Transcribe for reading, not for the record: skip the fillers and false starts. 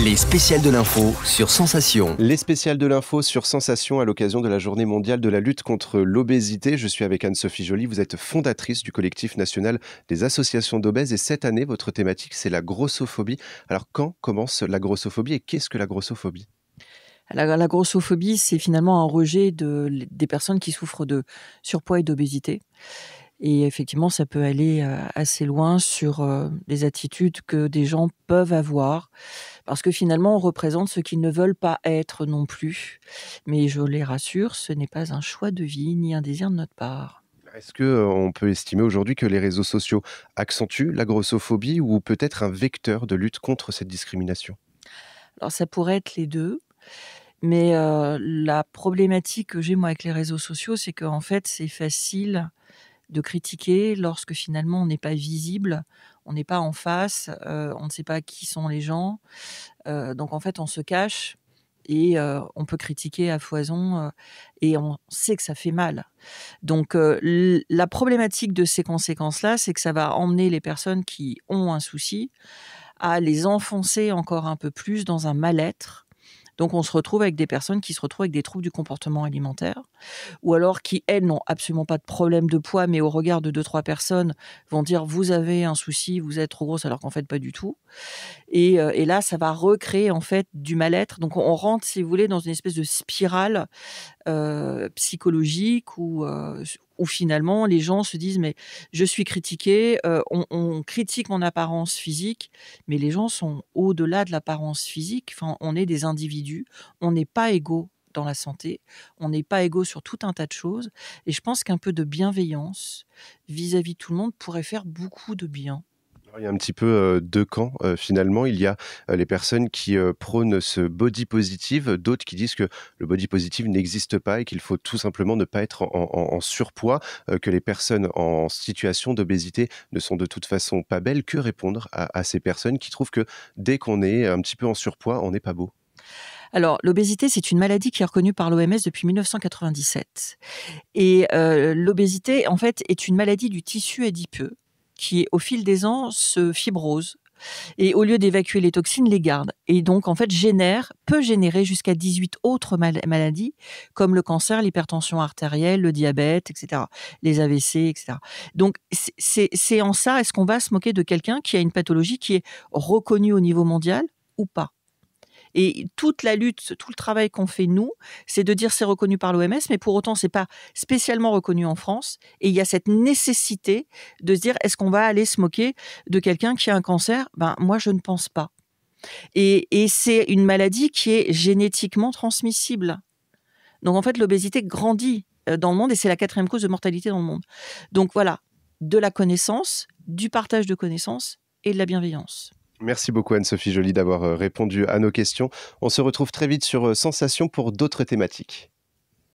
Les spéciales de l'info sur Sensation. Les spéciales de l'info sur Sensation à l'occasion de la Journée mondiale de la lutte contre l'obésité. Je suis avec Anne-Sophie Joly, vous êtes fondatrice du collectif national des associations d'obèses et cette année, votre thématique, c'est la grossophobie. Alors, quand commence la grossophobie et qu'est-ce que la grossophobie ? La grossophobie, c'est finalement un rejet des personnes qui souffrent de surpoids et d'obésité. Et effectivement, ça peut aller assez loin sur des attitudes que des gens peuvent avoir, parce que finalement, on représente ce qu'ils ne veulent pas être non plus. Mais je les rassure, ce n'est pas un choix de vie ni un désir de notre part. Est-ce qu'on peut estimer aujourd'hui que les réseaux sociaux accentuent la grossophobie ou peut-être un vecteur de lutte contre cette discrimination ? Alors ça pourrait être les deux. Mais la problématique que j'ai moi avec les réseaux sociaux, c'est qu'en fait, c'est facile de critiquer lorsque finalement on n'est pas visible, on n'est pas en face, on ne sait pas qui sont les gens. Donc en fait, on se cache et on peut critiquer à foison et on sait que ça fait mal. Donc la problématique de ces conséquences-là, c'est que ça va emmener les personnes qui ont un souci à les enfoncer encore un peu plus dans un mal-être. Donc on se retrouve avec des personnes qui se retrouvent avec des troubles du comportement alimentaire ou alors qui, elles, n'ont absolument pas de problème de poids, mais au regard de 2-3 personnes, vont dire: «Vous avez un souci, vous êtes trop grosse», alors qu'en fait pas du tout. Et là, ça va recréer en fait du mal-être. Donc on rentre, si vous voulez, dans une espèce de spirale psychologique où finalement les gens se disent: «Mais je suis critiqué, on critique mon apparence physique», mais les gens sont au-delà de l'apparence physique. Enfin, on est des individus, on n'est pas égaux dans la santé, on n'est pas égaux sur tout un tas de choses et je pense qu'un peu de bienveillance vis-à-vis de tout le monde pourrait faire beaucoup de bien. Il y a un petit peu deux camps finalement. Il y a les personnes qui prônent ce body positive, d'autres qui disent que le body positive n'existe pas et qu'il faut tout simplement ne pas être en surpoids, que les personnes en situation d'obésité ne sont de toute façon pas belles. Que répondre à ces personnes qui trouvent que dès qu'on est un petit peu en surpoids, on n'est pas beau ? Alors, l'obésité, c'est une maladie qui est reconnue par l'OMS depuis 1997 et l'obésité, en fait, est une maladie du tissu adipeux qui, au fil des ans, se fibrose et au lieu d'évacuer les toxines, les garde et donc en fait peut générer jusqu'à 18 autres maladies comme le cancer, l'hypertension artérielle, le diabète, et cetera, les AVC, et cetera. Donc c'est en ça, est-ce qu'on va se moquer de quelqu'un qui a une pathologie qui est reconnue au niveau mondial ou pas? Et toute la lutte, tout le travail qu'on fait nous, c'est de dire c'est reconnu par l'OMS, mais pour autant c'est pas spécialement reconnu en France. Et il y a cette nécessité de se dire est-ce qu'on va aller se moquer de quelqu'un qui a un cancer ? Ben moi je ne pense pas. Et c'est une maladie qui est génétiquement transmissible. Donc en fait l'obésité grandit dans le monde et c'est la 4e cause de mortalité dans le monde. Donc voilà, de la connaissance, du partage de connaissances et de la bienveillance. Merci beaucoup Anne-Sophie Joly d'avoir répondu à nos questions. On se retrouve très vite sur Sensation pour d'autres thématiques.